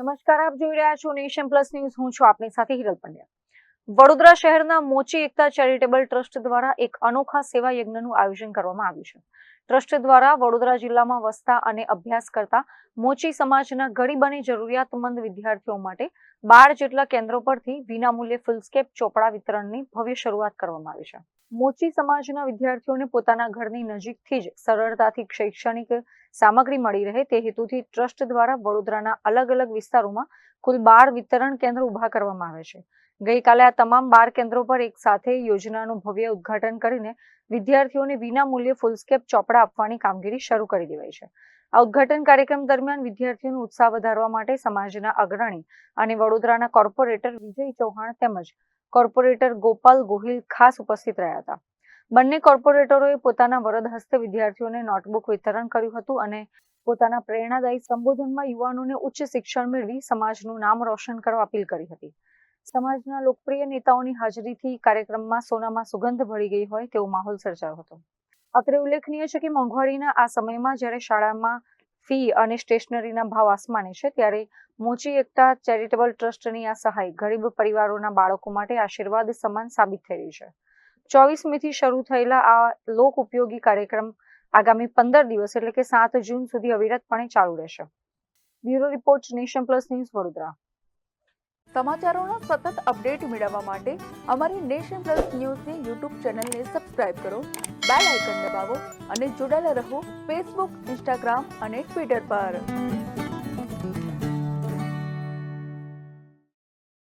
નમસ્કાર, આપ જોઈ રહ્યા છો નેશન પ્લસ ન્યૂઝ. હું છું આપની સાથે હિરલ પંડ્યા. વડોદરા શહેરના મોચી એકતા ચેરિટેબલ ટ્રસ્ટ દ્વારા એક અનોખા સેવા યજ્ઞનું આયોજન કરવામાં આવ્યું છે. ટ્રસ્ટ દ્વારા વડોદરા જિલ્લામાં વસતા અને અભ્યાસ કરતા મોચી સમાજના ગરીબ અને જરૂરિયાતમંદ વિદ્યાર્થીઓ માટે 12 જેટલા કેન્દ્રો પરથી વિનામૂલ્યે ફૂલસ્કેપ ચોપડા વિતરણની ભવ્ય શરૂઆત કરવામાં આવી છે. મોચી સમાજના વિદ્યાર્થીઓને પોતાના ઘરની નજીકથી જ સરળતાથી શૈક્ષણિક સામગ્રી મળી રહે તે હેતુથી ટ્રસ્ટ દ્વારા વડોદરાના અલગ અલગ વિસ્તારોમાં કુલ 12 વિતરણ કેન્દ્રો ઉભા કરવામાં આવે છે. ગઈકાલે આ તમામ 12 કેન્દ્રો પર એક સાથે યોજનાનું ભવ્ય ઉદ્ઘાટન કરીને વિદ્યાર્થીઓને વિનામૂલ્યે ફૂલસ્કેપ ચોપડા આપવાની કામગીરી શરૂ કરી દેવાઈ છે. આ ઉદ્ઘાટન કાર્યક્રમ દરમિયાન વિદ્યાર્થીઓનો ઉત્સાહ વધારવા માટે સમાજના અગ્રણી અને વડોદરાના કોર્પોરેટર વિજય ચૌહાણ તેમજ કોર્પોરેટર ગોપાલ ગોહિલ ખાસ ઉપસ્થિત રહ્યા હતા. બંને કોર્પોરેટરોએ પોતાના વરદ હસ્તે વિદ્યાર્થીઓને નોટબુક વિતરણ કર્યું હતું અને પોતાના પ્રેરણાદાયી સંબોધનમાં યુવાનોને ઉચ્ચ શિક્ષણ મેળવી સમાજનું નામ રોશન કરવા અપીલ કરી હતી. સમાજના લોકપ્રિય નેતાઓની હાજરીથી કાર્યક્રમમાં સોનામાં સુગંધ ભળી ગઈ હોય તેવો માહોલ સર્જાયો હતો. અત્રે ઉલ્લેખનીય છે કે મોંઘવારીના આ સમયમાં જ્યારે શાળામાં ફી અને સ્ટેશનરીના ભાવ આસમાને છે ત્યારે મોચી એકતા ચેરિટેબલ ટ્રસ્ટની આ સહાય ગરીબ પરિવારોના બાળકો માટે આશીર્વાદ સમાન સાબિત થઈ રહી છે. 24 મીથી શરૂ થયેલા આ લોક ઉપયોગી કાર્યક્રમ આગામી 15 દિવસ એટલે કે 7 જૂન સુધી અવિરતપણે ચાલુ રહેશે. Bureau report, nation plus news, Vadodara. સમાચારોના સતત અપડેટ મેળવવા માટે અમારી નેશન પ્લસ ન્યૂઝની યુટ્યુબ ચેનલને સબસ્ક્રાઇબ કરો, બેલ આઇકન દબાવો અને જોડાયેલા રહો ફેસબુક, ઇન્સ્ટાગ્રામ અને ટ્વિટર પર.